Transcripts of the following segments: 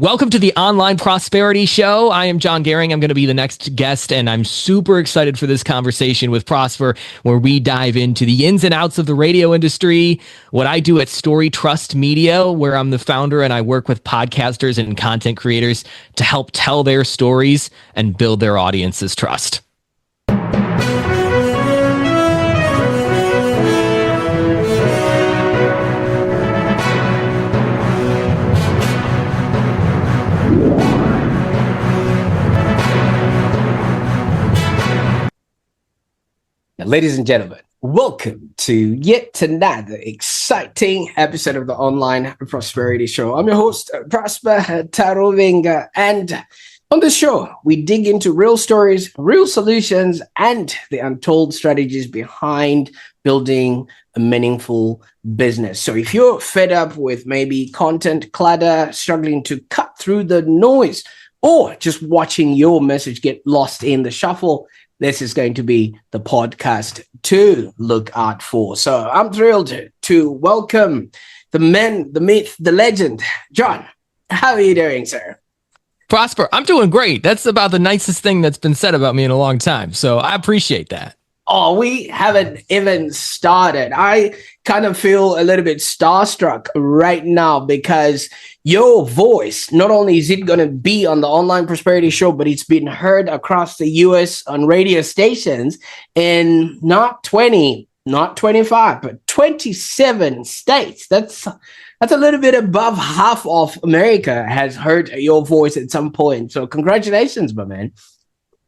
Welcome to the Online Prosperity Show. I am Jon Goehring. I'm going to be the next guest, and I'm super excited for this conversation with Prosper, where we dive into the ins and outs of the radio industry, what I do at StoryTrust Media, where I'm the founder and I work with podcasters and content creators to help tell their stories and build their audience's trust. Ladies and gentlemen, welcome to yet another exciting episode of the Online Prosperity Show. I'm your host, Prosper Taruvinga, and on the show, we dig into real stories, real solutions, and the untold strategies behind building a meaningful business. So if you're fed up with maybe content clutter, struggling to cut through the noise, or just watching your message get lost in the shuffle, this is going to be the podcast to look out for. So I'm thrilled to welcome the man, the myth, the legend, Jon. How are you doing, sir? Prosper, I'm doing great. That's about the nicest thing that's been said about me in a long time. So I appreciate that. Oh, we haven't even started. I kind of feel a little bit starstruck right now because your voice, not only is it going to be on the Online Prosperity Show, but it's been heard across the US on radio stations in not 20, not 25, but 27 states. That's a little bit above half of America has heard your voice at some point. So congratulations, my man.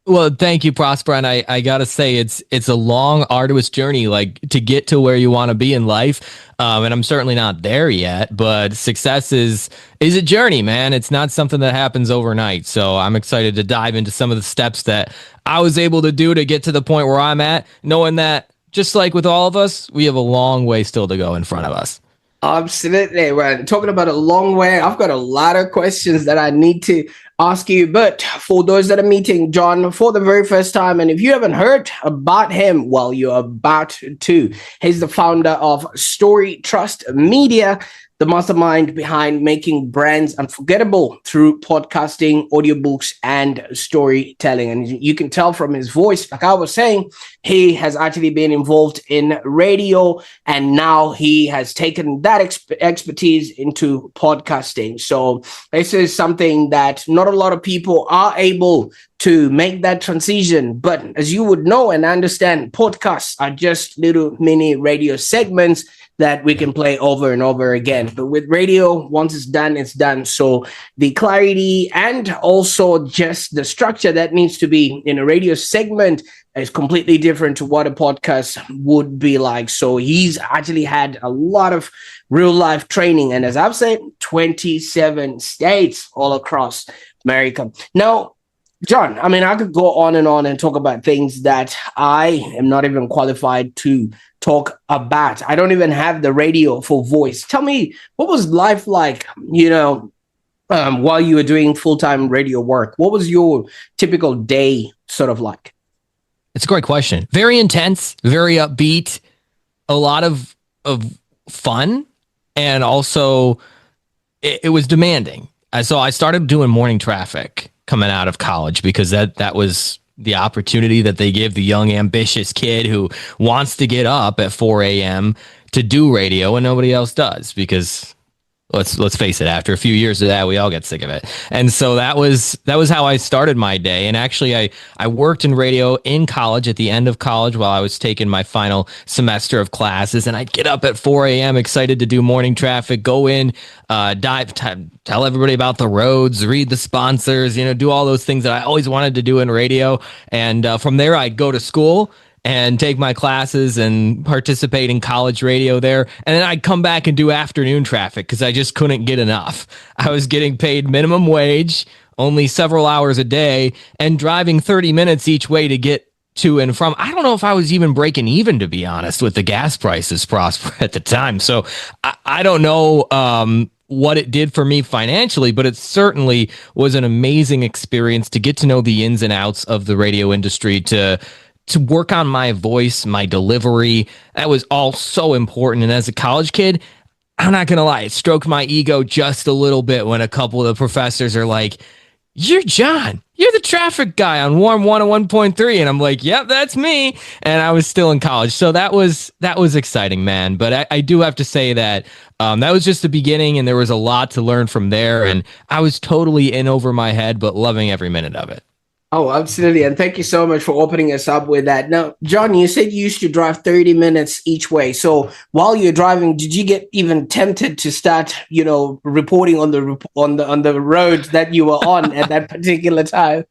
Well, thank you, Prosper. And I got to say, it's a long, arduous journey, like to get to where you want to be in life. And I'm certainly not there yet, but success is a journey, man. It's not something that happens overnight. So I'm excited to dive into some of the steps that I was able to do to get to the point where I'm at, knowing that just like with all of us, we have a long way still to go in front of us. Absolutely. Well, talking about a long way, I've got a lot of questions that I need to ask you. But for those that are meeting Jon for the very first time, and if you haven't heard about him, well, you're about to. He's the founder of StoryTrust Media, the mastermind behind making brands unforgettable through podcasting, audiobooks, and storytelling. And you can tell from his voice, like I was saying, he has actually been involved in radio, and now he has taken that expertise into podcasting. So this is something that not a lot of people are able to make that transition. But as you would know and understand, podcasts are just little mini radio segments that we can play over and over again. But with radio, once it's done, it's done. So the clarity and also just the structure that needs to be in a radio segment is completely different to what a podcast would be like. So he's actually had a lot of real life training. And as I've said, 27 states all across America. Now, Jon, I mean, I could go on and talk about things that I am not even qualified to talk about. I don't even have the radio for voice. Tell me, what was life like, while you were doing full-time radio work? What was your typical day sort of like? It's a great question. Very intense, very upbeat, a lot of fun, and also it was demanding. So I started doing morning traffic coming out of college because that was the opportunity that they give the young, ambitious kid who wants to get up at 4 a.m. to do radio and nobody else does, because let's face it, after a few years of that, we all get sick of it. And so that was how I started my day. And actually, I worked in radio in college at the end of college while I was taking my final semester of classes. And I'd get up at 4 a.m. excited to do morning traffic, go in, tell everybody about the roads, read the sponsors, do all those things that I always wanted to do in radio. And from there, I'd go to school and take my classes and participate in college radio there. And then I'd come back and do afternoon traffic because I just couldn't get enough. I was getting paid minimum wage, only several hours a day, and driving 30 minutes each way to get to and from. I don't know if I was even breaking even, to be honest, with the gas prices, Prosper, at the time. So I don't know what it did for me financially, but it certainly was an amazing experience to get to know the ins and outs of the radio industry, to work on my voice, my delivery. That was all so important. And as a college kid, I'm not going to lie, it stroked my ego just a little bit when a couple of the professors are like, "You're John. You're the traffic guy on Warm 101.3." And I'm like, "Yep, that's me." And I was still in college. So that was exciting, man. But I do have to say that that was just the beginning, and there was a lot to learn from there. And I was totally in over my head, but loving every minute of it. Oh, absolutely. And thank you so much for opening us up with that. Now, John, you said you used to drive 30 minutes each way. So while you're driving, did you get even tempted to start, reporting on the roads that you were on at that particular time?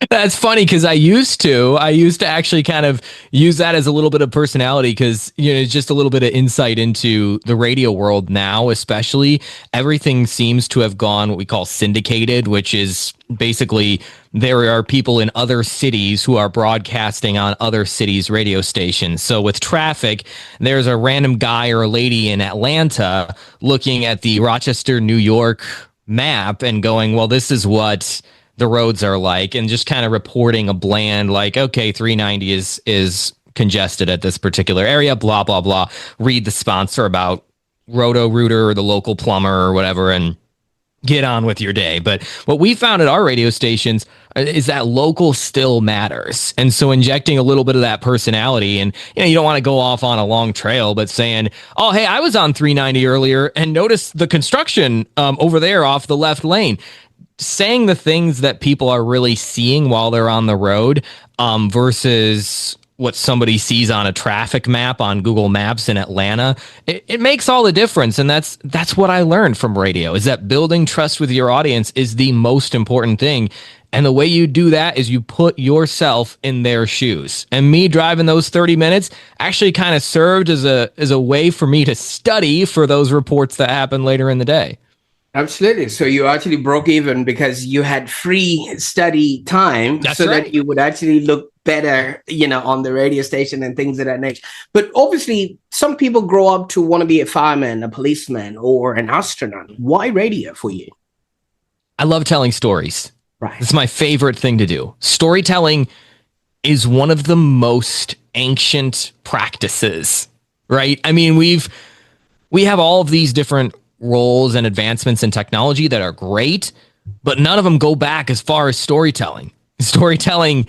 That's funny because I used to actually kind of use that as a little bit of personality because it's just a little bit of insight into the radio world now, especially everything seems to have gone what we call syndicated, which is basically there are people in other cities who are broadcasting on other cities' radio stations. So with traffic, there's a random guy or a lady in Atlanta looking at the Rochester, New York map and going, well, this is what the roads are like, and just kind of reporting a bland like, okay, 390 is congested at this particular area, blah blah blah. Read the sponsor about Roto Rooter or the local plumber or whatever, and get on with your day. But what we found at our radio stations is that local still matters, and so injecting a little bit of that personality, and you don't want to go off on a long trail, but saying, oh hey, I was on 390 earlier and noticed the construction over there off the left lane, saying the things that people are really seeing while they're on the road versus what somebody sees on a traffic map on Google Maps in Atlanta, it makes all the difference. And that's what I learned from radio, is that building trust with your audience is the most important thing. And the way you do that is you put yourself in their shoes. And me driving those 30 minutes actually kind of served as a way for me to study for those reports that happen later in the day. Absolutely. So you actually broke even because you had free study time. That's so right. that you would actually look better, on the radio station and things of that nature. But obviously, some people grow up to want to be a fireman, a policeman, or an astronaut. Why radio for you? I love telling stories. Right. It's my favorite thing to do. Storytelling is one of the most ancient practices, right? I mean, we have all of these different roles and advancements in technology that are great, but none of them go back as far as storytelling. Storytelling,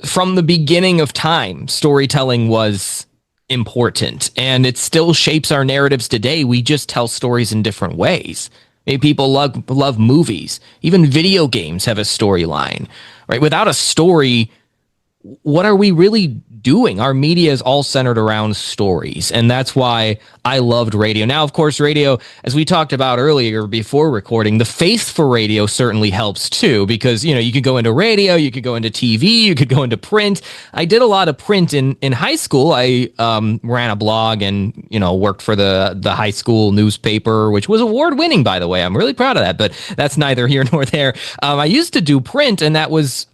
from the beginning of time, storytelling was important, and it still shapes our narratives today. We just tell stories in different ways. Maybe people love movies. Even video games have a storyline, right? Without a story, what are we really doing? Our media is all centered around stories, and that's why I loved radio. Now, of course, radio, as we talked about earlier before recording, the face for radio certainly helps too, because you could go into radio, you could go into TV, you could go into print. I did a lot of print in high school. I ran a blog and worked for the high school newspaper, which was award winning, by the way. I'm really proud of that, but that's neither here nor there. I used to do print, and that was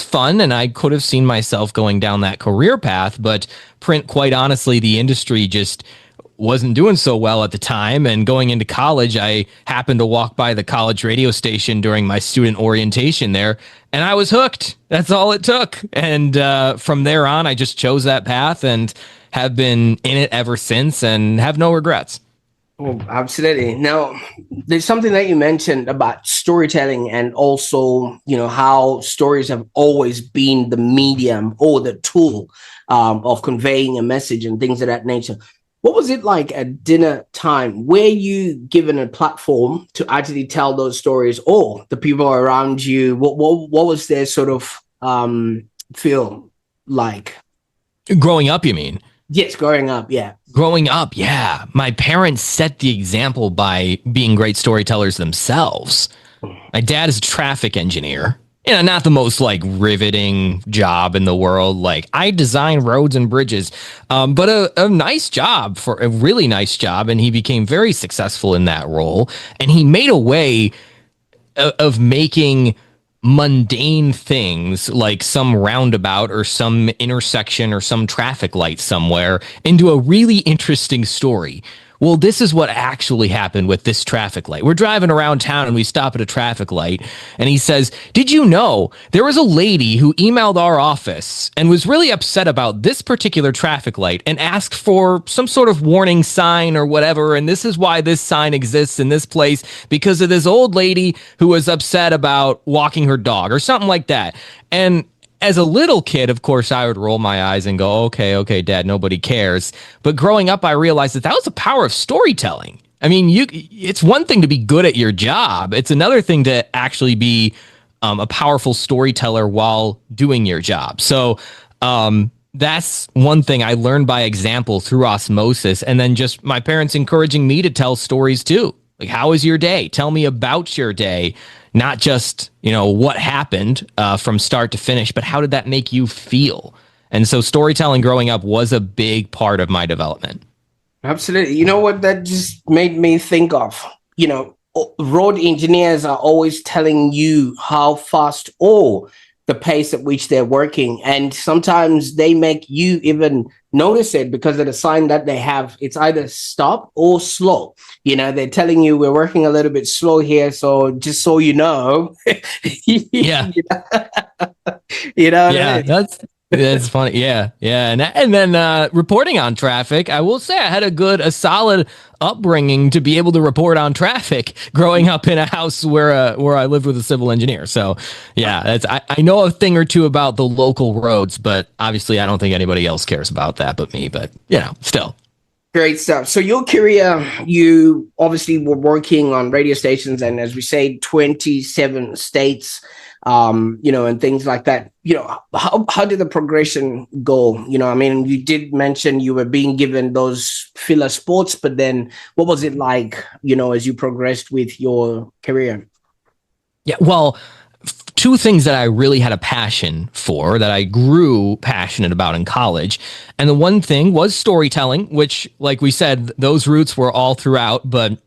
fun, and I could have seen myself going down that career path, but print, quite honestly, the industry just wasn't doing so well at the time. And going into college, I happened to walk by the college radio station during my student orientation there, and I was hooked. That's all it took. And from there on, I just chose that path and have been in it ever since and have no regrets. Oh, absolutely. Now, there's something that you mentioned about storytelling, and also, how stories have always been the medium or the tool of conveying a message and things of that nature. What was it like at dinner time? Were you given a platform to actually tell those stories, or the people around you? What was their sort of feel like? Growing up, you mean? Yes, growing up, yeah. Growing up, yeah. My parents set the example by being great storytellers themselves. My dad is a traffic engineer. Not the most riveting job in the world. I design roads and bridges, but a nice job, for a really nice job. And he became very successful in that role. And he made a way of making mundane things like some roundabout or some intersection or some traffic light somewhere into a really interesting story. well, this is what actually happened with this traffic light. We're driving around town and we stop at a traffic light. And he says, did you know there was a lady who emailed our office and was really upset about this particular traffic light and asked for some sort of warning sign or whatever. And this is why this sign exists in this place, because of this old lady who was upset about walking her dog or something like that. And as a little kid, of course, I would roll my eyes and go, okay, Dad, nobody cares. But growing up, I realized that was the power of storytelling. I mean, it's one thing to be good at your job. It's another thing to actually be a powerful storyteller while doing your job. So that's one thing I learned by example through osmosis. And then just my parents encouraging me to tell stories too. Like, how was your day? Tell me about your day. Not just, what happened from start to finish, but how did that make you feel? And so storytelling growing up was a big part of my development. Absolutely. You know what that just made me think of? Road engineers are always telling you how fast or the pace at which they're working. And sometimes they make you even notice it because of the sign that they have. It's either stop or slow. They're telling you we're working a little bit slow here. So just so you know. Yeah. Yeah, I mean? That's funny. Yeah. And then reporting on traffic, I will say I had a solid upbringing to be able to report on traffic growing up in a house where I lived with a civil engineer. So yeah, I know a thing or two about the local roads, but obviously I don't think anybody else cares about that but me, but still. Great stuff. So your career, you obviously were working on radio stations and, as we say, 27 states, and things like that. How did the progression go? I mean, you did mention you were being given those filler sports, but then what was it like, as you progressed with your career? Yeah, well, two things that I really had a passion for, that I grew passionate about in college. And the one thing was storytelling, which, like we said, those roots were all throughout, but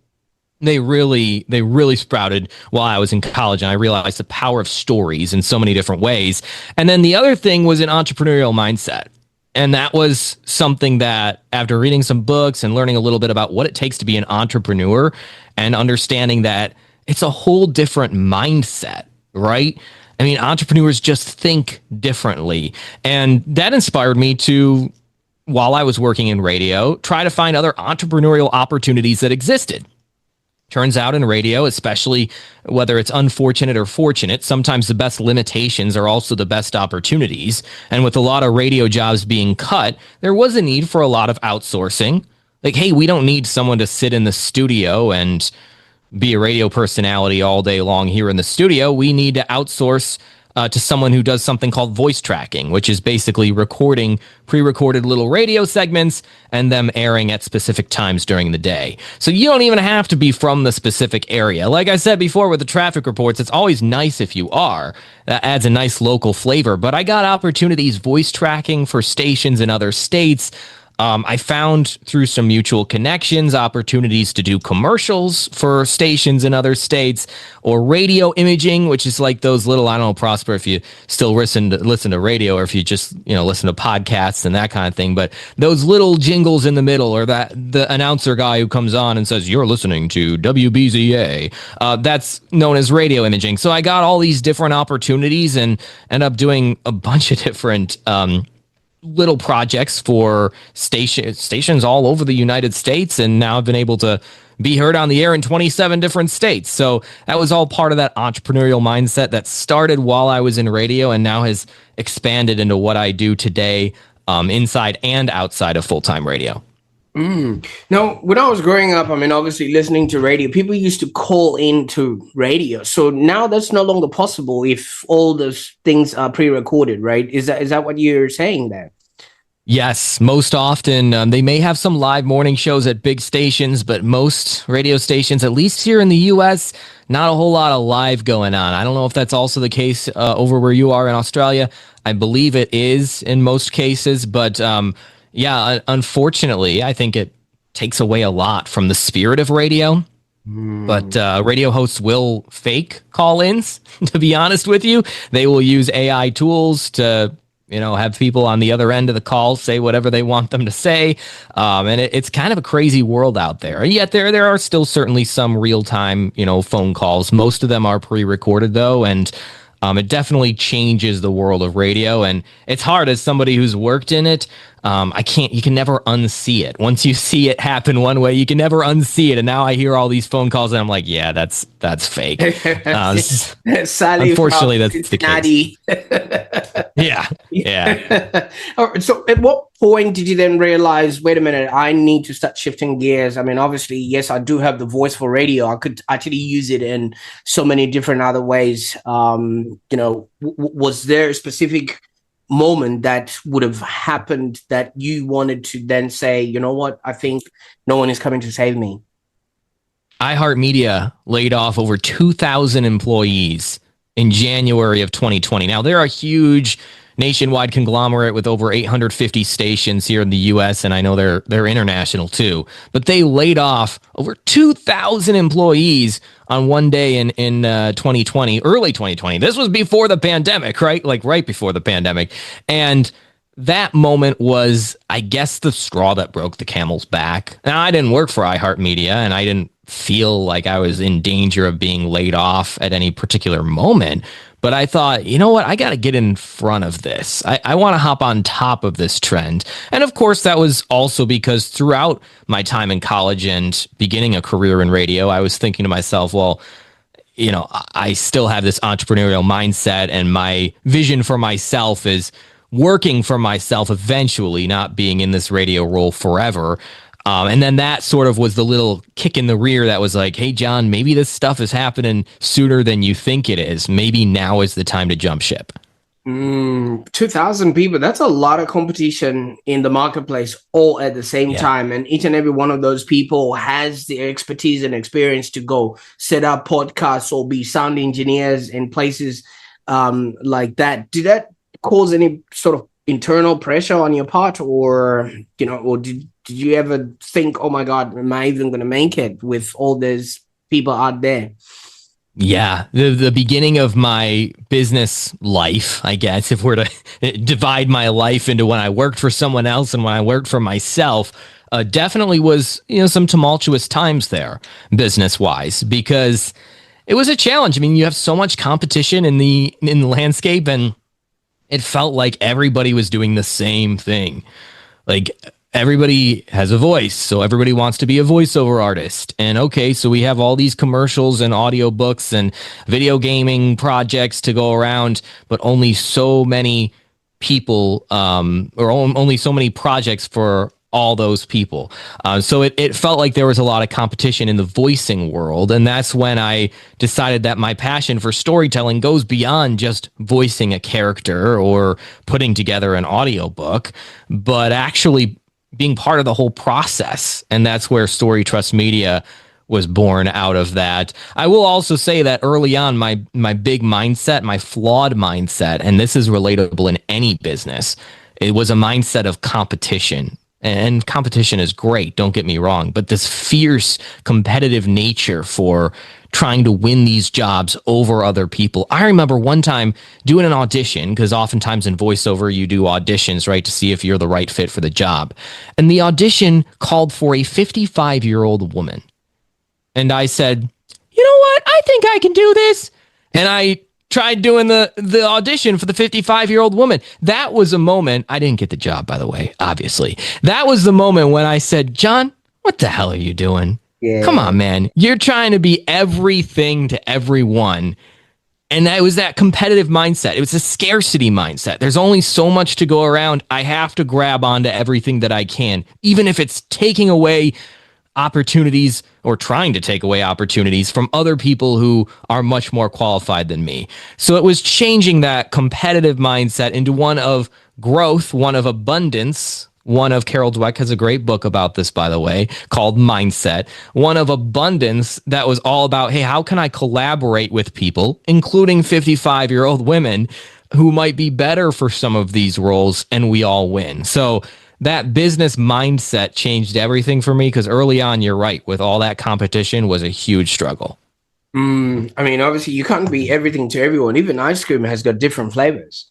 they really sprouted while I was in college. And I realized the power of stories in so many different ways. And then the other thing was an entrepreneurial mindset. And that was something that, after reading some books and learning a little bit about what it takes to be an entrepreneur and understanding that it's a whole different mindset, right? I mean, entrepreneurs just think differently. And that inspired me to, while I was working in radio, try to find other entrepreneurial opportunities that existed. Turns out in radio, especially whether it's unfortunate or fortunate, sometimes the best limitations are also the best opportunities. And with a lot of radio jobs being cut, there was a need for a lot of outsourcing. Like, hey, we don't need someone to sit in the studio and be a radio personality all day long here in the studio. We need to outsource to someone who does something called voice tracking, which is basically recording pre-recorded little radio segments and them airing at specific times during the day. So you don't even have to be from the specific area. Like I said before with the traffic reports, it's always nice if you are. That adds a nice local flavor. But I got opportunities voice tracking for stations in other states. I found through some mutual connections opportunities to do commercials for stations in other states, or radio imaging, which is like those little, I don't know, Prosper, if you still listen to radio, or if you just, listen to podcasts and that kind of thing. But those little jingles in the middle, or that the announcer guy who comes on and says, you're listening to WBZA, that's known as radio imaging. So I got all these different opportunities and end up doing a bunch of different little projects for stations all over the United States, and now I've been able to be heard on the air in 27 different states. So that was all part of that entrepreneurial mindset that started while I was in radio and now has expanded into what I do today, inside and outside of full-time radio. Now, when I was growing up, I mean, obviously listening to radio, people used to call into radio. So now that's no longer possible if all those things are pre-recorded, right? Is that what you're saying there? Yes, most often they may have some live morning shows at big stations, but most radio stations, at least here in the U.S., not a whole lot of live going on. I don't know if that's also the case over where you are in Australia. I believe it is in most cases, but yeah, unfortunately, I think it takes away a lot from the spirit of radio. But radio hosts will fake call-ins, to be honest with you. They will use AI tools to have people on the other end of the call say whatever they want them to say. And it's kind of a crazy world out there. Yet there are still certainly some real time, phone calls. Most of them are pre-recorded though. And it definitely changes the world of radio. And it's hard as somebody who's worked in it. You can never unsee it. Once you see it happen one way, you can never unsee it. And now I hear all these phone calls and I'm like, yeah, that's fake. Sally, unfortunately, that's the case. Yeah. All right, so at what point did you then realize, wait a minute, I need to start shifting gears? I mean, obviously, yes, I do have the voice for radio. I could actually use it in so many different other ways. Was there a specific moment that would have happened that you wanted to then say, you know what, I think no one is coming to save me? iHeartMedia laid off over 2,000 employees in January of 2020. Now, they're a huge nationwide conglomerate with over 850 stations here in the U.S., and I know they're international too. But they laid off over 2,000 employees on one day in 2020, early 2020. This was before the pandemic, right? Like right before the pandemic. And that moment was, I guess, the straw that broke the camel's back. Now, I didn't work for iHeartMedia, and I didn't feel like I was in danger of being laid off at any particular moment. But I thought, you know what? I got to get in front of this. I want to hop on top of this trend. And of course, that was also because throughout my time in college and beginning a career in radio, I was thinking to myself, well, I still have this entrepreneurial mindset, and my vision for myself is working for myself eventually, not being in this radio role forever. And then that sort of was the little kick in the rear that was like, hey, John, maybe this stuff is happening sooner than you think it is. Maybe now is the time to jump ship. 2,000 people, that's a lot of competition in the marketplace all at the same time. And each and every one of those people has the expertise and experience to go set up podcasts or be sound engineers in places like that. Did that cause any sort of internal pressure on your part, or did you ever think, oh my God, am I even going to make it with all these people out there? Yeah, the beginning of my business life, I guess, if we're to divide my life into when I worked for someone else and when I worked for myself, definitely was some tumultuous times there, business wise, because it was a challenge. I mean, you have so much competition in the landscape, and it felt like everybody was doing the same thing. Like, everybody has a voice, so everybody wants to be a voiceover artist. And okay, so we have all these commercials and audiobooks and video gaming projects to go around, but only so many people, or only so many projects for all those people. So it felt like there was a lot of competition in the voicing world. And that's when I decided that my passion for storytelling goes beyond just voicing a character or putting together an audiobook, but actually being part of the whole process. And that's where StoryTrust Media was born out of that. I will also say that early on, my big mindset, my flawed mindset, and this is relatable in any business, it was a mindset of competition. And competition is great, don't get me wrong, but this fierce competitive nature for trying to win these jobs over other people. I remember one time doing an audition, because oftentimes in voiceover, you do auditions, right, to see if you're the right fit for the job. And the audition called for a 55-year-old woman. And I said, you know what? I think I can do this. And I tried doing the audition for the 55-year-old woman. That was a moment. I didn't get the job, by the way, obviously. That was the moment when I said, John, what the hell are you doing? Yeah. Come on, man. You're trying to be everything to everyone. And that was that competitive mindset. It was a scarcity mindset. There's only so much to go around. I have to grab onto everything that I can, even if it's taking away opportunities or trying to take away opportunities from other people who are much more qualified than me. So it was changing that competitive mindset into one of growth, one of abundance. One of Carol Dweck has a great book about this, by the way, called Mindset. One of abundance that was all about, hey, how can I collaborate with people, including 55-year-old women who might be better for some of these roles, and we all win. So that business mindset changed everything for me, because early on, you're right, with all that competition was a huge struggle. I mean, obviously, you can't be everything to everyone. Even ice cream has got different flavors.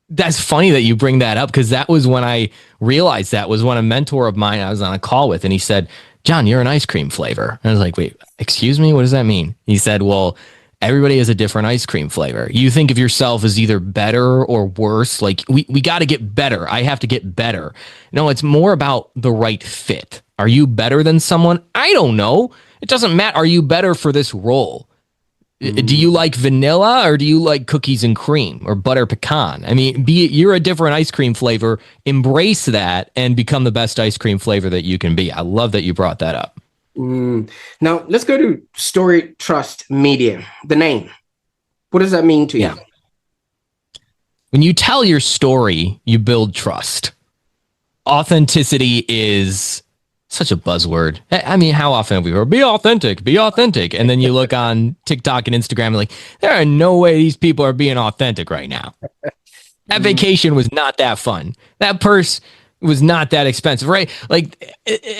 That's funny that you bring that up, because that was when I realized that was when a mentor of mine I was on a call with, and he said, John, you're an ice cream flavor. And I was like, wait, excuse me? What does that mean? He said, well, everybody has a different ice cream flavor. You think of yourself as either better or worse. Like we got to get better. I have to get better. No, it's more about the right fit. Are you better than someone? I don't know. It doesn't matter. Are you better for this role? Do you like vanilla, or do you like cookies and cream or butter pecan? I mean, you're a different ice cream flavor. Embrace that and become the best ice cream flavor that you can be. I love that you brought that up. Now, let's go to StoryTrust Media. The name. What does that mean to you? When you tell your story, you build trust. Authenticity is such a buzzword. I mean, how often have we heard, be authentic, be authentic? And then you look on TikTok and Instagram and like, there are no way these people are being authentic right now. That vacation was not that fun. That purse was not that expensive, right? Like,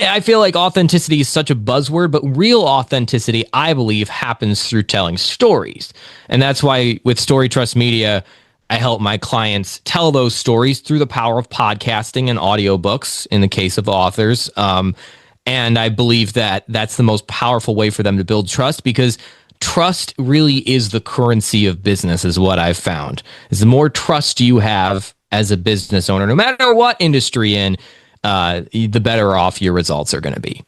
I feel like authenticity is such a buzzword, but real authenticity, I believe, happens through telling stories. And that's why with StoryTrust Media, I help my clients tell those stories through the power of podcasting and audiobooks in the case of authors. And I believe that that's the most powerful way for them to build trust, because trust really is the currency of business, is what I've found. Is the more trust you have as a business owner, no matter what industry in, the better off your results are going to be.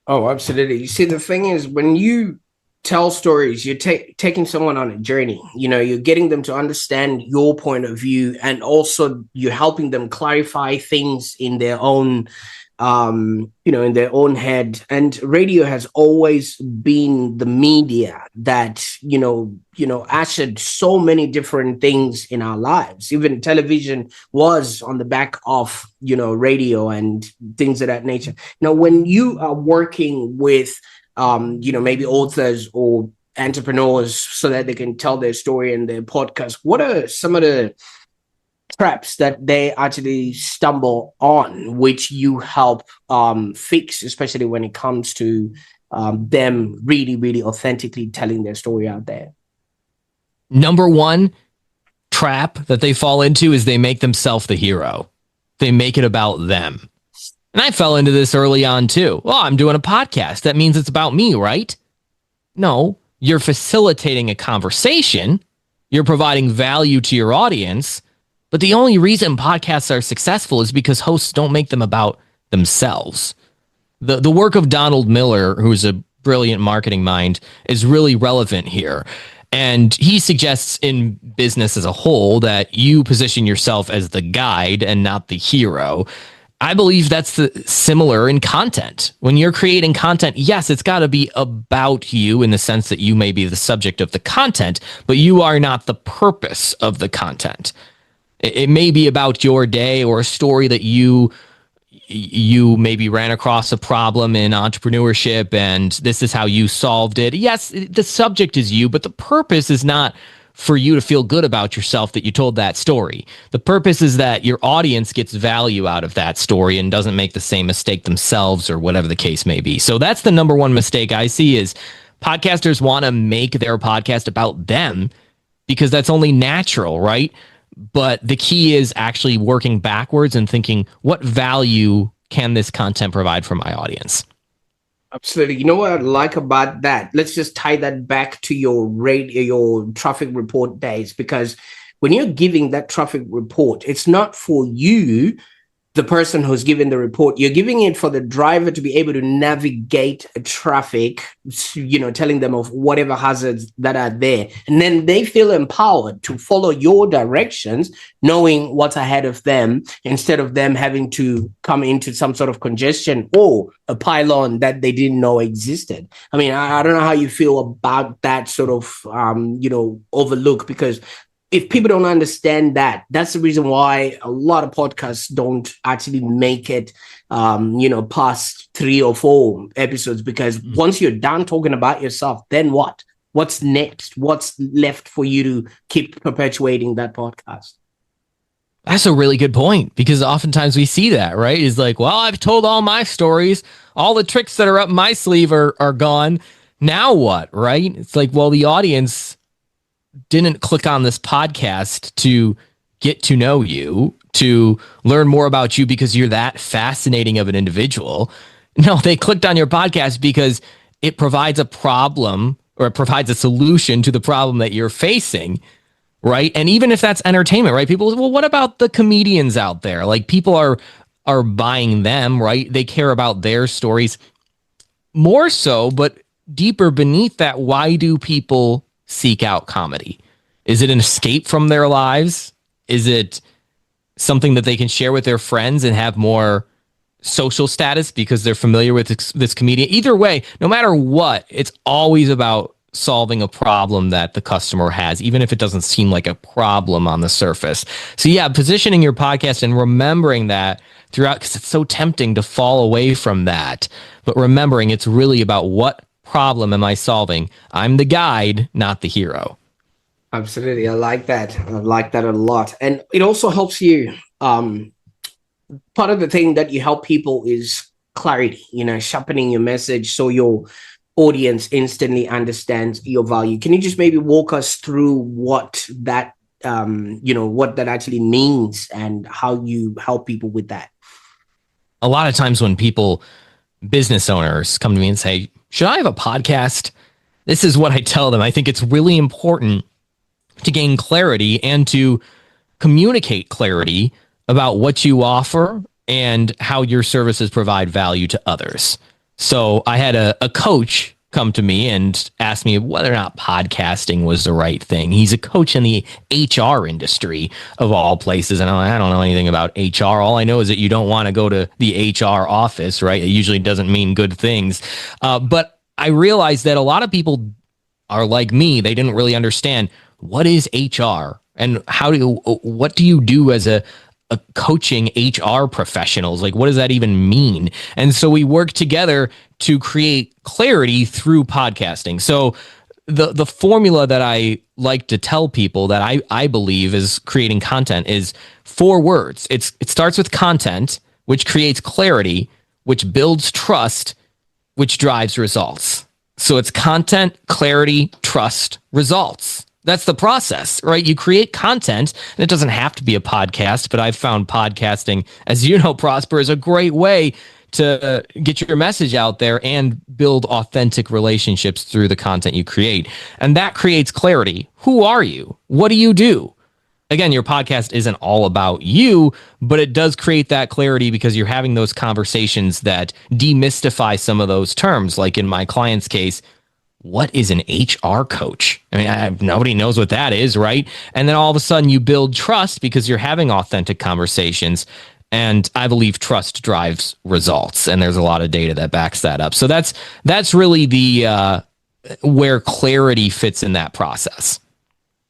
Oh, absolutely. You see, the thing is, when you tell stories, you're taking someone on a journey. You know, you're getting them to understand your point of view, and also you're helping them clarify things in their own in their own head. And radio has always been the media that ushered so many different things in our lives. Even television was on the back of radio and things of that nature. Now, when you are working with maybe authors or entrepreneurs so that they can tell their story in their podcast, what are some of the traps that they actually stumble on, which you help fix, especially when it comes to them really, really authentically telling their story out there? Number one trap that they fall into is they make themselves the hero. They make it about them. And I fell into this early on too. Well, I'm doing a podcast. That means it's about me, right? No, you're facilitating a conversation. You're providing value to your audience. But the only reason podcasts are successful is because hosts don't make them about themselves. The work of Donald Miller, who's a brilliant marketing mind, is really relevant here. And he suggests in business as a whole that you position yourself as the guide and not the hero. I believe that's similar in content. When you're creating content, yes, it's got to be about you in the sense that you may be the subject of the content, but you are not the purpose of the content. It may be about your day or a story that you maybe ran across a problem in entrepreneurship and this is how you solved it. Yes, the subject is you, but the purpose is not for you to feel good about yourself that you told that story. The purpose is that your audience gets value out of that story and doesn't make the same mistake themselves or whatever the case may be. So that's the number one mistake I see is podcasters want to make their podcast about them because that's only natural, right? But the key is actually working backwards and thinking, what value can this content provide for my audience? Absolutely. You know what I like about that? Let's just tie that back to your radio, your traffic report days, because when you're giving that traffic report, it's not for you, the person who's giving the report. You're giving it for the driver to be able to navigate traffic, telling them of whatever hazards that are there. And then they feel empowered to follow your directions, knowing what's ahead of them, instead of them having to come into some sort of congestion or a pylon that they didn't know existed. I mean, I don't know how you feel about that sort of, overlook, because if people don't understand that, that's the reason why a lot of podcasts don't actually make it, past 3 or 4 episodes. Because once you're done talking about yourself, then what? What's next? What's left for you to keep perpetuating that podcast? That's a really good point, because oftentimes we see that, right? It's like, well, I've told all my stories. All the tricks that are up my sleeve are gone. Now what, right? It's like, well, the audience didn't click on this podcast to get to know you, to learn more about you because you're that fascinating of an individual. No, they clicked on your podcast because it provides a problem, or it provides a solution to the problem that you're facing, right? And even if that's entertainment, right? People, well, what about the comedians out there? Like, people are buying them, right? They care about their stories more so, but deeper beneath that, why do people seek out comedy? Is it an escape from their lives? Is it something that they can share with their friends and have more social status because they're familiar with this comedian? Either way, no matter what, it's always about solving a problem that the customer has, even if it doesn't seem like a problem on the surface. So yeah, positioning your podcast and remembering that throughout, because it's so tempting to fall away from that. But remembering it's really about, what problem am I solving? I'm the guide, not the hero. Absolutely. I like that. I like that a lot. And it also helps you. Part of the thing that you help people is clarity, sharpening your message so your audience instantly understands your value. Can you just maybe walk us through what that, what that actually means and how you help people with that? A lot of times when business owners come to me and say, should I have a podcast? This is what I tell them. I think it's really important to gain clarity and to communicate clarity about what you offer and how your services provide value to others. So I had a coach come to me and ask me whether or not podcasting was the right thing. He's a coach in the HR industry, of all places. And I don't know anything about HR. All I know is that you don't want to go to the HR office, right? It usually doesn't mean good things. But I realized that a lot of people are like me. They didn't really understand, what is HR and what do you do as a coaching HR professionals? Like, what does that even mean? And so we work together to create clarity through podcasting. So the formula that I like to tell people that I believe is creating content is 4 words. It starts with content, which creates clarity, which builds trust, which drives results. So it's content, clarity, trust, results. That's the process, right? You create content, and it doesn't have to be a podcast, but I've found podcasting, as you know, Prosper, is a great way to get your message out there and build authentic relationships through the content you create. And that creates clarity. Who are you? What do you do? Again, your podcast isn't all about you, but it does create that clarity because you're having those conversations that demystify some of those terms. Like in my client's case, what is an HR coach? I mean, nobody knows what that is, right? And then all of a sudden you build trust because you're having authentic conversations. And I believe trust drives results. And there's a lot of data that backs that up. So that's really the where clarity fits in that process.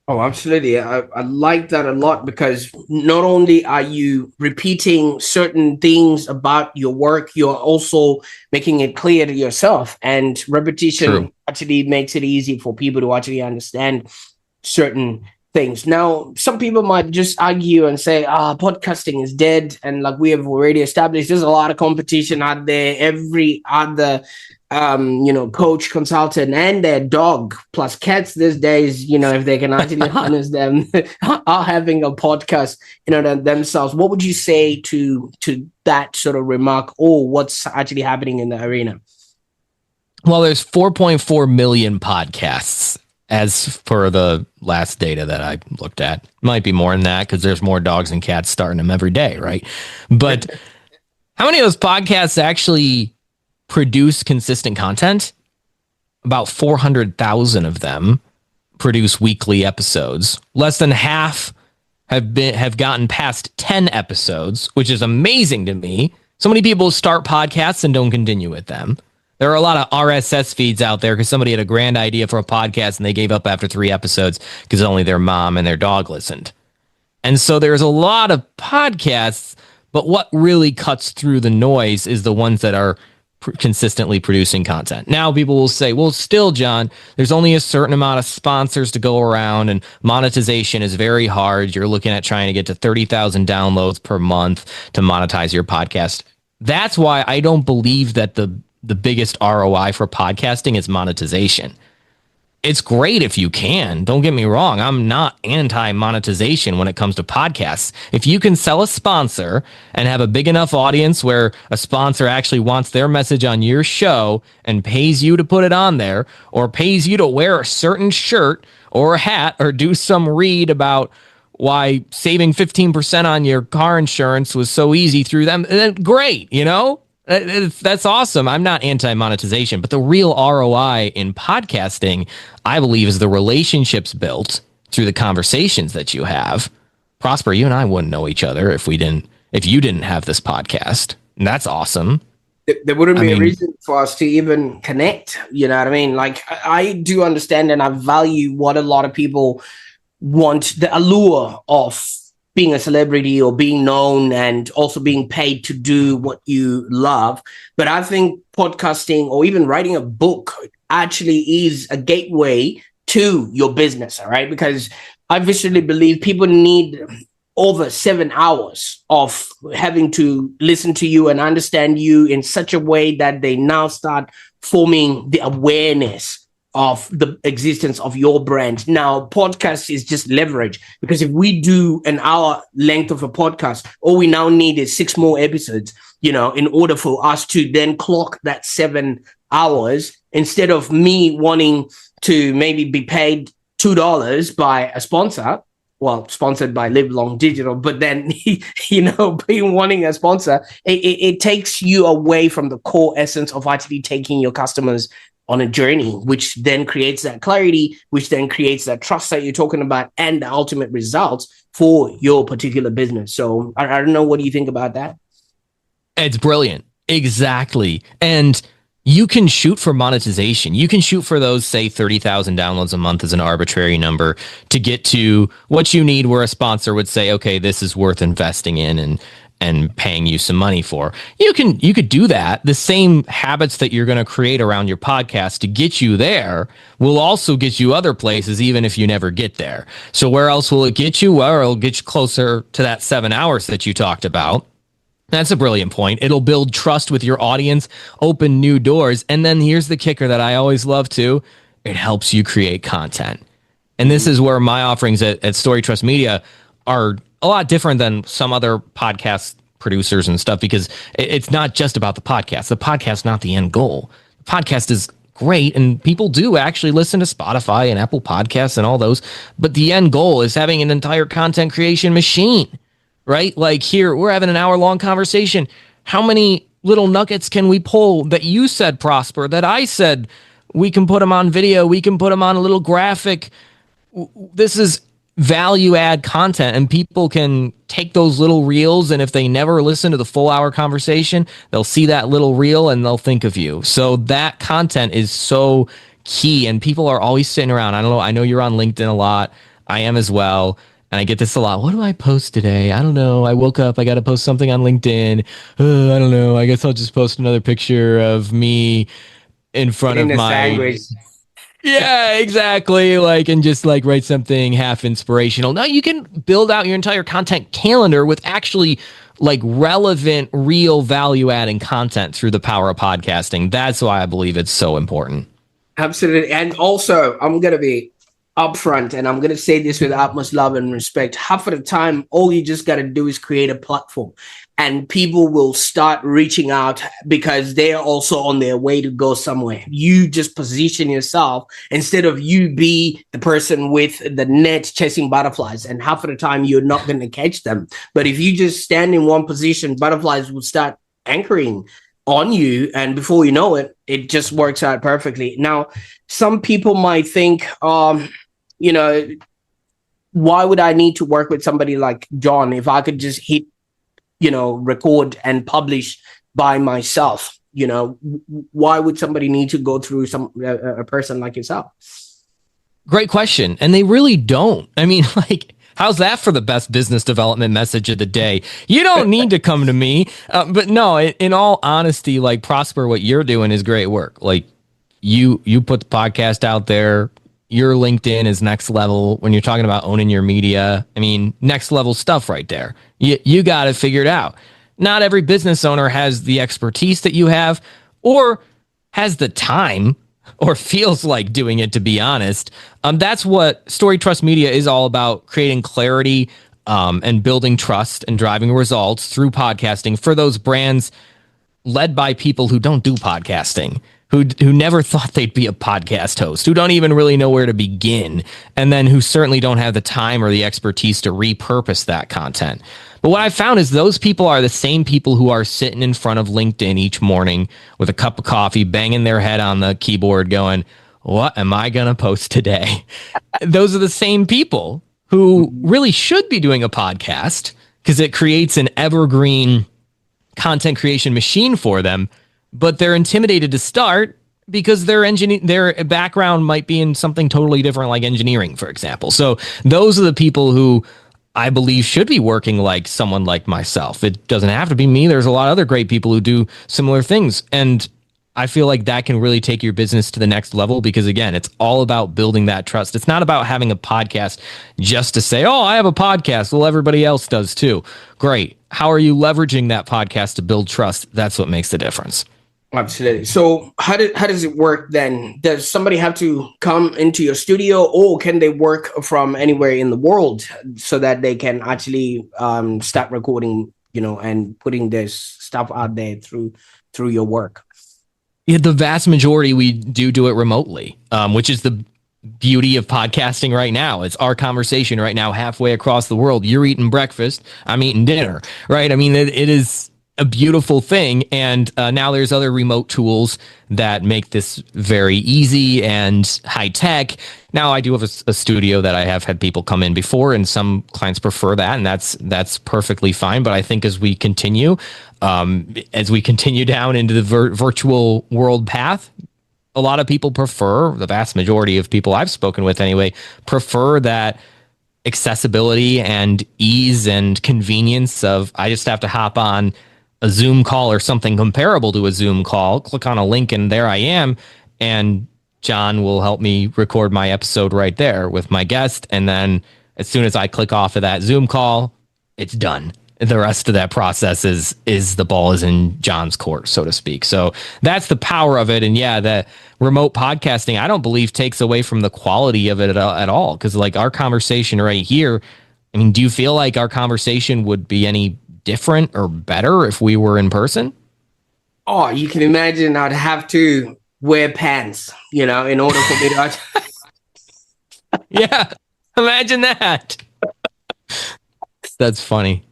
Oh, absolutely. I like that a lot, because not only are you repeating certain things about your work, you're also making it clear to yourself. And repetition actually makes it easy for people to actually understand certain things. Now, some people might just argue and say, podcasting is dead. And like we have already established, there's a lot of competition out there. Every other coach, consultant, and their dog plus cats these days, if they can actually harness them, are having a podcast, themselves. What would you say to that sort of remark, or what's actually happening in the arena? Well, there's 4.4 million podcasts as per the last data that I looked at. Might be more than that because there's more dogs and cats starting them every day, right? But how many of those podcasts actually produce consistent content? About 400,000 of them produce weekly episodes. Less than half have gotten past 10 episodes, which is amazing to me. So many people start podcasts and don't continue with them. There are a lot of RSS feeds out there because somebody had a grand idea for a podcast and they gave up after 3 episodes because only their mom and their dog listened. And so there's a lot of podcasts, but what really cuts through the noise is the ones that are consistently producing content. Now people will say, well, still, John, there's only a certain amount of sponsors to go around and monetization is very hard. You're looking at trying to get to 30,000 downloads per month to monetize your podcast. That's why I don't believe that the biggest ROI for podcasting is monetization. it's great if you can. Don't get me wrong. I'm not anti-monetization when it comes to podcasts. If you can sell a sponsor and have a big enough audience where a sponsor actually wants their message on your show and pays you to put it on there, or pays you to wear a certain shirt or a hat or do some read about why saving 15% on your car insurance was so easy through them, then great, That's awesome. I'm not anti-monetization, but the real ROI in podcasting, I believe, is the relationships built through the conversations that you have. Prosper, you and I wouldn't know each other if you didn't have this podcast. And that's awesome. There wouldn't be a reason for us to even connect. You know what I mean? Like, I do understand and I value what a lot of people want, the allure of being a celebrity or being known and also being paid to do what you love. But I think podcasting or even writing a book actually is a gateway to your business, all right? Because I viscerally believe people need over 7 hours of having to listen to you and understand you in such a way that they now start forming the awareness of the existence of your brand. Now, podcast is just leverage, because if we do an hour length of a podcast, all we now need is 6 more episodes, in order for us to then clock that 7 hours, instead of me wanting to maybe be paid $2 by a sponsor, well, sponsored by Live Long Digital, but then, being wanting a sponsor, it takes you away from the core essence of actually taking your customers on a journey, which then creates that clarity, which then creates that trust that you're talking about, and the ultimate results for your particular business. So I don't know. What do you think about that? It's brilliant. Exactly. And you can shoot for monetization. You can shoot for those, say, 30,000 downloads a month as an arbitrary number to get to what you need, where a sponsor would say, okay, this is worth investing in and paying you some money for. You could do that. The same habits that you're going to create around your podcast to get you there will also get you other places, even if you never get there. So where else will it get you? Well, it'll get you closer to that 7 hours that you talked about. That's a brilliant point. It'll build trust with your audience, open new doors. And then here's the kicker that I always love too. It helps you create content. And this is where my offerings at StoryTrust Media are a lot different than some other podcast producers and stuff, because it's not just about the podcast. The podcast's not the end goal. The podcast is great, and people do actually listen to Spotify and Apple Podcasts and all those, but the end goal is having an entire content creation machine, right? Like here, we're having an hour-long conversation. How many little nuggets can we pull that you said, Prosper, that I said? We can put them on video. We can put them on a little graphic. This is value add content, and people can take those little reels, and if they never listen to the full hour conversation, they'll see that little reel and they'll think of you. So that content is so key, and people are always sitting around. I don't know. I know you're on LinkedIn a lot. I am as well. And I get this a lot. What do I post today? I don't know. I woke up. I got to post something on LinkedIn. I don't know. I guess I'll just post another picture of me in front of my sandwich. Yeah, exactly. And just write something half inspirational. Now you can build out your entire content calendar with actually relevant, real value adding content through the power of podcasting. That's why I believe it's so important. Absolutely. And also, I'm going to be upfront, and I'm going to say this with utmost love and respect. Half of the time, all you just got to do is create a platform, and people will start reaching out because they're also on their way to go somewhere. You just position yourself instead of you be the person with the net chasing butterflies, and half of the time you're not going to catch them. But if you just stand in one position, butterflies will start anchoring on you, and before you know it, it just works out perfectly. Now, some people might think, why would I need to work with somebody like Jon if I could just hit, record and publish by myself? Why would somebody need to go through a person like yourself? Great question. And they really don't. I mean, how's that for the best business development message of the day? You don't need to come to me. But no, in all honesty, Prosper, what you're doing is great work. You put the podcast out there. Your LinkedIn is next level when you're talking about owning your media. I mean, next level stuff right there. You got it figured out. Not every business owner has the expertise that you have or has the time. or feels like doing it, to be honest. That's what StoryTrust Media is all about, creating clarity and building trust and driving results through podcasting for those brands led by people who don't do podcasting, who never thought they'd be a podcast host, who don't even really know where to begin, and then who certainly don't have the time or the expertise to repurpose that content. But what I found is those people are the same people who are sitting in front of LinkedIn each morning with a cup of coffee, banging their head on the keyboard going, what am I going to post today? Those are the same people who really should be doing a podcast because it creates an evergreen content creation machine for them, but they're intimidated to start because their background might be in something totally different, like engineering, for example. So those are the people who I believe should be working like someone like myself. It doesn't have to be me. There's a lot of other great people who do similar things. And I feel like that can really take your business to the next level because, again, it's all about building that trust. It's not about having a podcast just to say, oh, I have a podcast. Well, everybody else does too. Great. How are you leveraging that podcast to build trust? That's what makes the difference. Absolutely. So how does it work then? Does somebody have to come into your studio, or can they work from anywhere in the world so that they can actually start recording, and putting this stuff out there through your work? Yeah, the vast majority, we do it remotely, which is the beauty of podcasting right now. It's our conversation right now halfway across the world. You're eating breakfast, I'm eating dinner, right? I mean, it is a beautiful thing. And now there's other remote tools that make this very easy and high tech. Now I do have a studio that I have had people come in before, and some clients prefer that, and that's perfectly fine. But I think as we continue down into the virtual world path, a lot of people prefer, the vast majority of people I've spoken with anyway, prefer that accessibility and ease and convenience of, I just have to hop on a Zoom call or something comparable to a Zoom call, click on a link, and there I am. And Jon will help me record my episode right there with my guest. And then as soon as I click off of that Zoom call, it's done. The rest of that process is the ball is in Jon's court, so to speak. So that's the power of it. And yeah, the remote podcasting, I don't believe takes away from the quality of it at all. Because like our conversation right here, I mean, do you feel like our conversation would be any different or better if we were in person? Oh, you can imagine I'd have to wear pants, in order for me to. Yeah, imagine that. That's funny.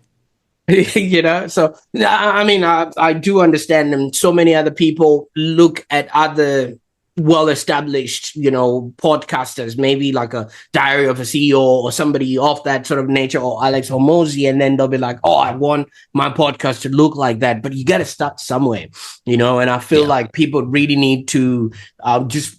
So I mean, I do understand them. So many other people look at other well-established, podcasters, maybe like a Diary of a CEO or somebody of that sort of nature, or Alex Hormozy, and then they'll be like, oh, I want my podcast to look like that. But you got to start somewhere, and I feel like people really need to just,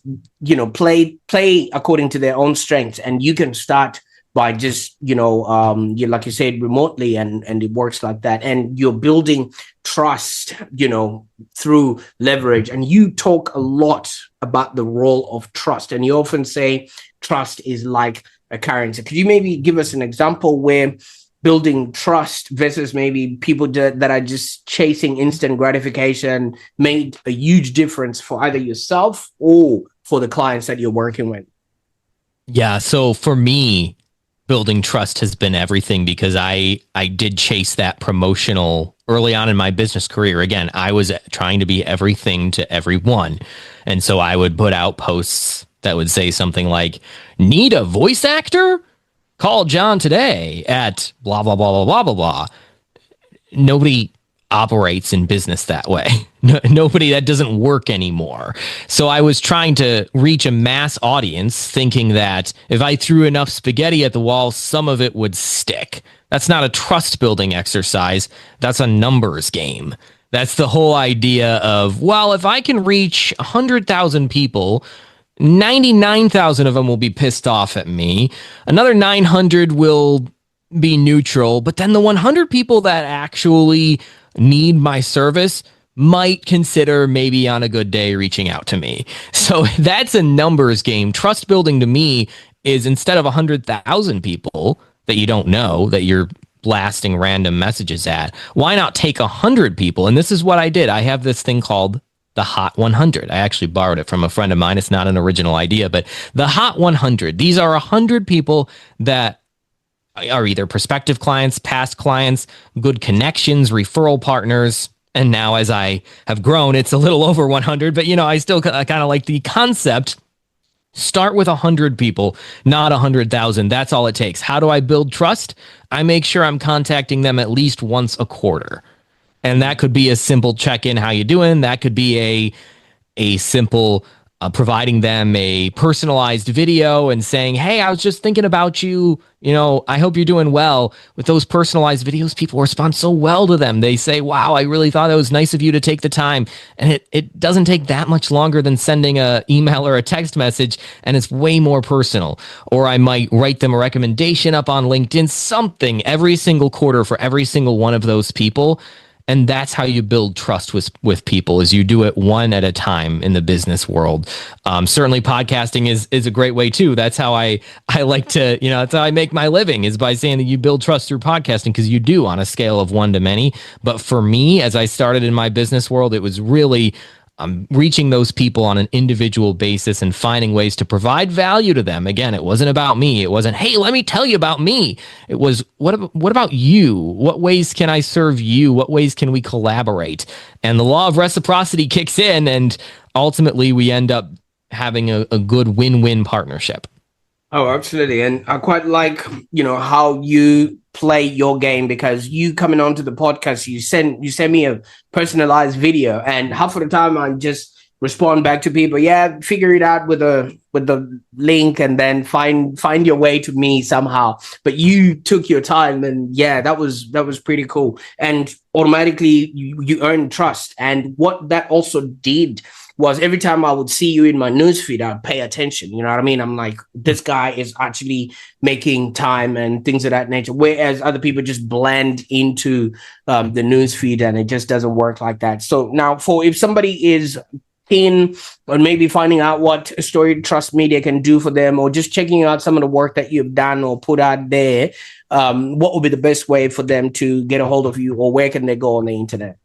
play according to their own strengths, and you can start by just, like you said, remotely, and it works like that. And you're building trust, through leverage. And you talk a lot about the role of trust. And you often say trust is like a currency. Could you maybe give us an example where building trust versus maybe people that are just chasing instant gratification made a huge difference for either yourself or for the clients that you're working with? Yeah. So for me, building trust has been everything because I did chase that promotional early on in my business career. Again, I was trying to be everything to everyone. And so I would put out posts that would say something like, need a voice actor? Call Jon today at blah, blah, blah, blah, blah, blah, blah. Nobody operates in business that way. Nobody, that doesn't work anymore. So I was trying to reach a mass audience thinking that if I threw enough spaghetti at the wall, some of it would stick. That's not a trust building exercise. That's a numbers game. That's the whole idea of, well, if I can reach 100,000 people, 99,000 of them will be pissed off at me. Another 900 will be neutral, but then the 100 people that actually need my service might consider maybe on a good day reaching out to me. So that's a numbers game. Trust building to me is instead of 100,000 people that you don't know that you're blasting random messages at, why not take 100 people? And this is what I did. I have this thing called the Hot 100. I actually borrowed it from a friend of mine. It's not an original idea, but the Hot 100. These are 100 people that are either prospective clients, past clients, good connections, referral partners. And now as I have grown, it's a little over 100, but I still kind of like the concept. Start with 100 people, not 100,000. That's all it takes. How do I build trust? I make sure I'm contacting them at least once a quarter. And that could be a simple check-in, how you doing? That could be a simple providing them a personalized video and saying, hey, I was just thinking about you. I hope you're doing well. With those personalized videos, people respond so well to them. They say, wow, I really thought it was nice of you to take the time. And it doesn't take that much longer than sending an email or a text message, and it's way more personal. Or I might write them a recommendation up on LinkedIn, something every single quarter for every single one of those people. And that's how you build trust with people, is you do it one at a time in the business world. Certainly podcasting is a great way too. That's how I like to, that's how I make my living, is by saying that you build trust through podcasting, because you do on a scale of 1 to many. But for me, as I started in my business world, it was really reaching those people on an individual basis and finding ways to provide value to them. Again, it wasn't about me. It wasn't, hey, let me tell you about me. It was, what about you? What ways can I serve you? What ways can we collaborate? And the law of reciprocity kicks in, and ultimately we end up having a good win-win partnership. Oh, absolutely. And I quite like, how you play your game, because you coming onto the podcast, you send me a personalized video, and half of the time I just respond back to people, yeah, figure it out with the link, and then find your way to me somehow. But you took your time, and yeah, that was pretty cool. And automatically you earn trust. And what that also did was, every time I would see you in my newsfeed, I'd pay attention. You know what I mean? I'm like, this guy is actually making time and things of that nature. Whereas other people just blend into the newsfeed, and it just doesn't work like that. So now, if somebody is keen on maybe finding out what StoryTrust Media can do for them, or just checking out some of the work that you've done or put out there, what would be the best way for them to get a hold of you, or where can they go on the internet?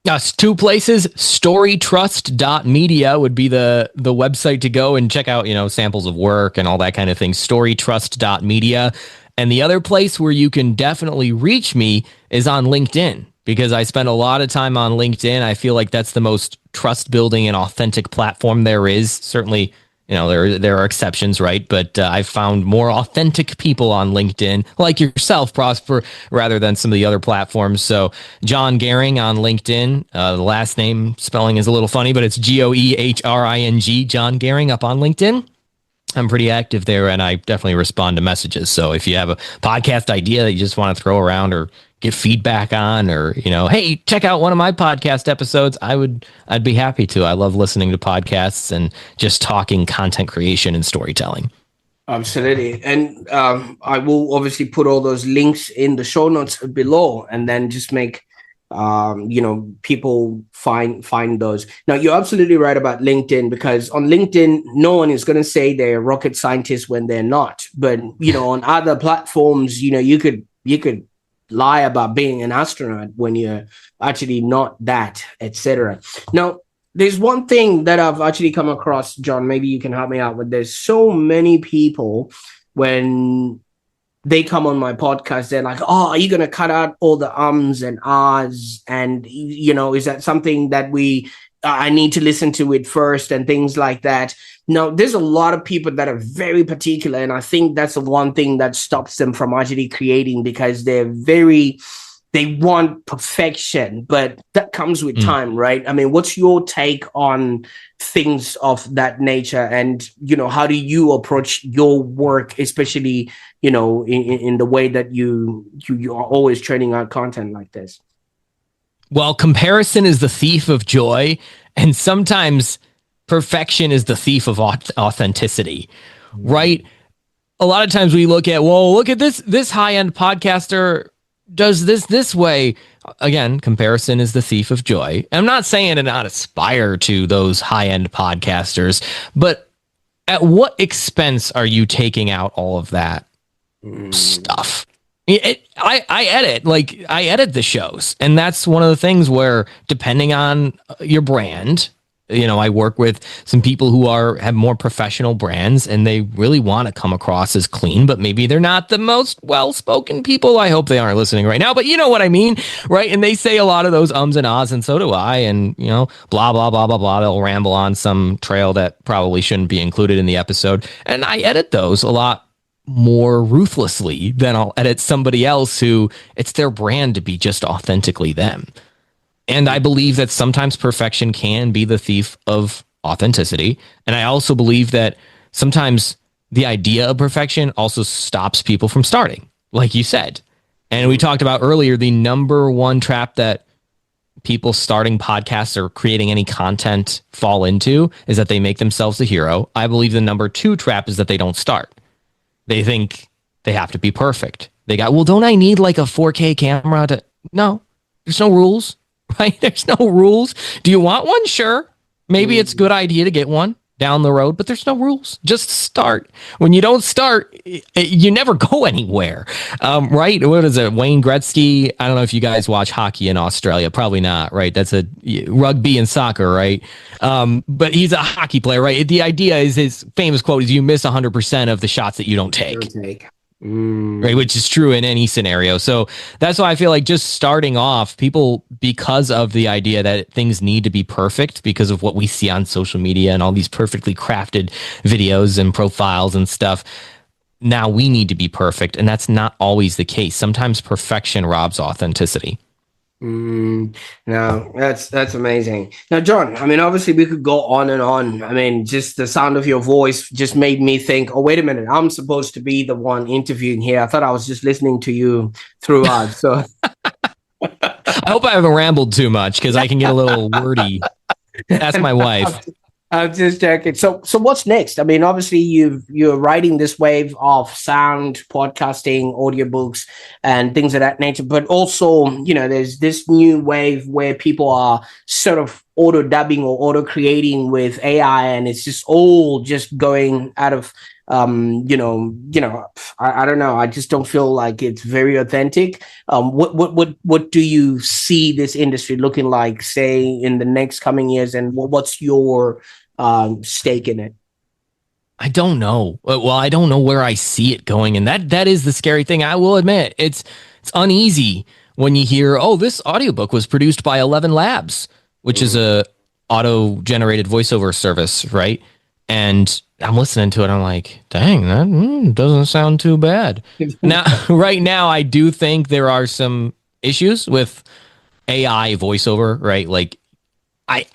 Yes, 2 places. StoryTrust.media would be the website to go and check out, samples of work and all that kind of thing. StoryTrust.media. And the other place where you can definitely reach me is on LinkedIn, because I spend a lot of time on LinkedIn. I feel like that's the most trust building and authentic platform there is. Certainly, there are exceptions, right? But I've found more authentic people on LinkedIn, like yourself, Prosper, rather than some of the other platforms. So Jon Goehring on LinkedIn. The last name spelling is a little funny, but it's Goehring, Jon Goehring, up on LinkedIn. I'm pretty active there, and I definitely respond to messages. So if you have a podcast idea that you just want to throw around or get feedback on, or, hey, check out one of my podcast episodes, I'd be happy to. I love listening to podcasts and just talking content creation and storytelling. Absolutely. And I will obviously put all those links in the show notes below, and then just make people find those. Now, you're absolutely right about LinkedIn, because on LinkedIn, no one is going to say they're rocket scientists when they're not. But on other platforms, you could lie about being an astronaut when you're actually not that, etc. Now, there's one thing that I've actually come across, John. Maybe you can help me out with this. So many people, when they come on my podcast, they're like, oh, are you going to cut out all the ums and ahs? And, is that something that I need to listen to it first, and things like that. Now, there's a lot of people that are very particular, and I think that's the one thing that stops them from actually creating, because they want perfection, but that comes with time, right? I mean, what's your take on things of that nature? And, how do you approach your work, especially, in the way that you are always churning out content like this? Well, comparison is the thief of joy, and sometimes perfection is the thief of authenticity, right? A lot of times we look at this high-end podcaster does this way. Again, comparison is the thief of joy. I'm not saying to not aspire to those high-end podcasters, but at what expense are you taking out all of that stuff? I edit, like I edit the shows, and that's one of the things where depending on your brand, I work with some people who have more professional brands, and they really want to come across as clean, but maybe they're not the most well-spoken people. I hope they aren't listening right now, but you know what I mean, right? And they say a lot of those ums and ahs, and so do I, and blah blah blah blah blah. They'll ramble on some trail that probably shouldn't be included in the episode, and I edit those a lot more ruthlessly than I'll edit somebody else who it's their brand to be just authentically them. And I believe that sometimes perfection can be the thief of authenticity. And I also believe that sometimes the idea of perfection also stops people from starting, like you said. And we talked about earlier, the number one trap that people starting podcasts or creating any content fall into is that they make themselves the hero. I believe the number two trap is that they don't start. They think they have to be perfect. Don't I need like a 4K camera to? No, there's no rules, right? There's no rules. Do you want one? Sure. Maybe it's a good idea to get one down the road, but there's no rules. Just start. When you don't start, you never go anywhere, right? What is it? Wayne Gretzky. I don't know if you guys watch hockey in Australia. Probably not, right? That's a rugby and soccer, right? But he's a hockey player, right? The idea is his famous quote is you miss 100% of the shots that you don't take. Right, which is true in any scenario. So that's why I feel like just starting off, people, because of the idea that things need to be perfect because of what we see on social media and all these perfectly crafted videos and profiles and stuff, now we need to be perfect. And that's not always the case. Sometimes perfection robs authenticity. No, that's amazing. Now, Jon, I mean, obviously we could go on and on. I mean, just the sound of your voice just made me think, oh, wait a minute, I'm supposed to be the one interviewing here. I thought I was just listening to you throughout. So I hope I haven't rambled too much because I can get a little wordy. That's my wife. I'm just joking. So what's next? I mean, obviously you're riding this wave of sound, podcasting, audiobooks, and things of that nature. But also, there's this new wave where people are sort of auto dubbing or auto creating with AI, and it's just all just going out of I don't know. I just don't feel like it's very authentic. What do you see this industry looking like, say, in the next coming years, and what's your stake in it? I don't know. Well, I don't know where I see it going, and that is the scary thing. I will admit it's uneasy when you hear, oh, this audiobook was produced by 11 Labs, which is a auto-generated voiceover service, right? And I'm listening to it. I'm like, dang, that doesn't sound too bad. Now, right now, I do think there are some issues with AI voiceover, right? Like,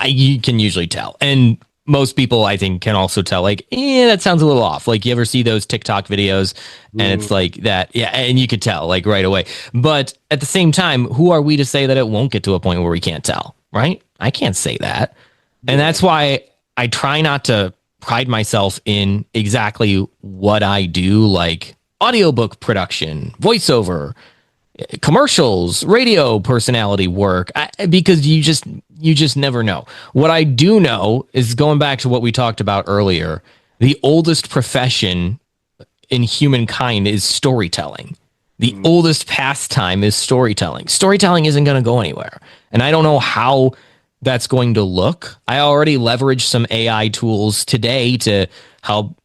you can usually tell, and most people, I think, can also tell, like, that sounds a little off. Like, you ever see those TikTok videos, and it's like that, yeah, and you could tell, like, right away. But at the same time, who are we to say that it won't get to a point where we can't tell, right? I can't say that, and that's why I try not to pride myself in exactly what I do, like audiobook production, voiceover, commercials, radio personality work, because you just never know. What I do know is, going back to what we talked about earlier, the oldest profession in humankind is storytelling. The oldest pastime is storytelling. Storytelling isn't going to go anywhere. And I don't know how that's going to look. I already leverage some AI tools today to help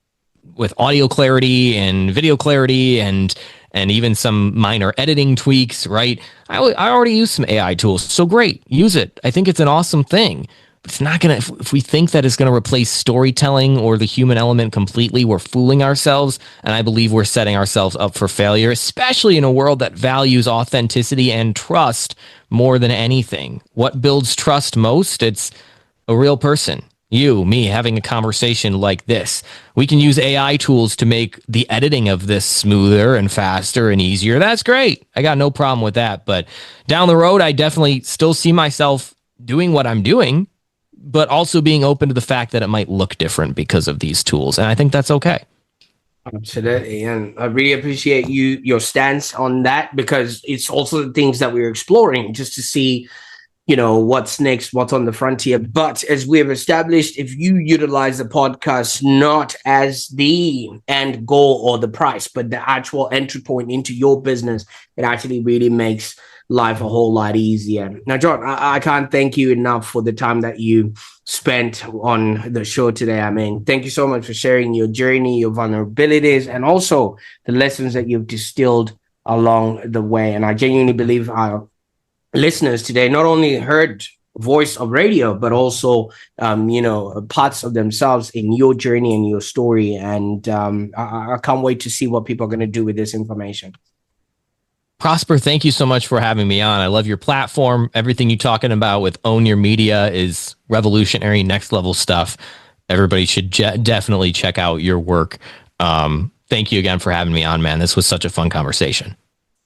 with audio clarity and video clarity and even some minor editing tweaks, right? I already use some AI tools. So great, use it. I think it's an awesome thing. But it's not going to, if we think that it's going to replace storytelling or the human element completely, we're fooling ourselves. And I believe we're setting ourselves up for failure, especially in a world that values authenticity and trust more than anything. What builds trust most? It's a real person. You, me, having a conversation like this. We can use AI tools to make the editing of this smoother and faster and easier. That's great. I got no problem with that. But down the road, I definitely still see myself doing what I'm doing, but also being open to the fact that it might look different because of these tools. And I think that's okay. Absolutely. And I really appreciate your stance on that, because it's also the things that we're exploring just to see, what's next, what's on the frontier. But as we have established, if you utilize the podcast not as the end goal or the price, but the actual entry point into your business, it actually really makes life a whole lot easier. Now, Jon, I can't thank you enough for the time that you spent on the show today. I mean, thank you so much for sharing your journey, your vulnerabilities, and also the lessons that you've distilled along the way. And I genuinely believe our listeners today not only heard voice of radio, but also parts of themselves in your journey and your story. And I can't wait to see what people are going to do with this information. Prosper, thank you so much for having me on. I love your platform. Everything you're talking about with Own Your Media is revolutionary, next level stuff. Everybody should definitely check out your work. Thank you again for having me on, man. This was such a fun conversation.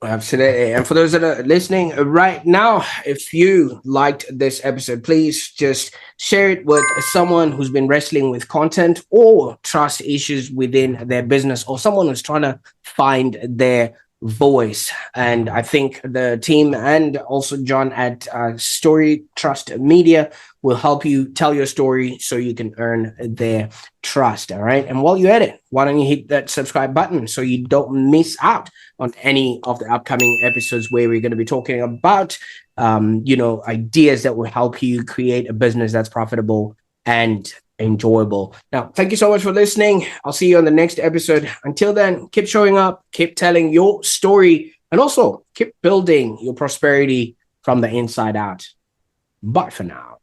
Absolutely. And for those that are listening right now, if you liked this episode, please just share it with someone who's been wrestling with content or trust issues within their business, or someone who's trying to find their voice. And I think the team and also Jon at StoryTrust Media will help you tell your story so you can earn their trust. All right. And while you're at it, why don't you hit that subscribe button so you don't miss out on any of the upcoming episodes where we're going to be talking about, ideas that will help you create a business that's profitable and enjoyable. Now, thank you so much for listening. I'll see you on the next episode. Until then, keep showing up, keep telling your story, and also keep building your prosperity from the inside out. Bye for now.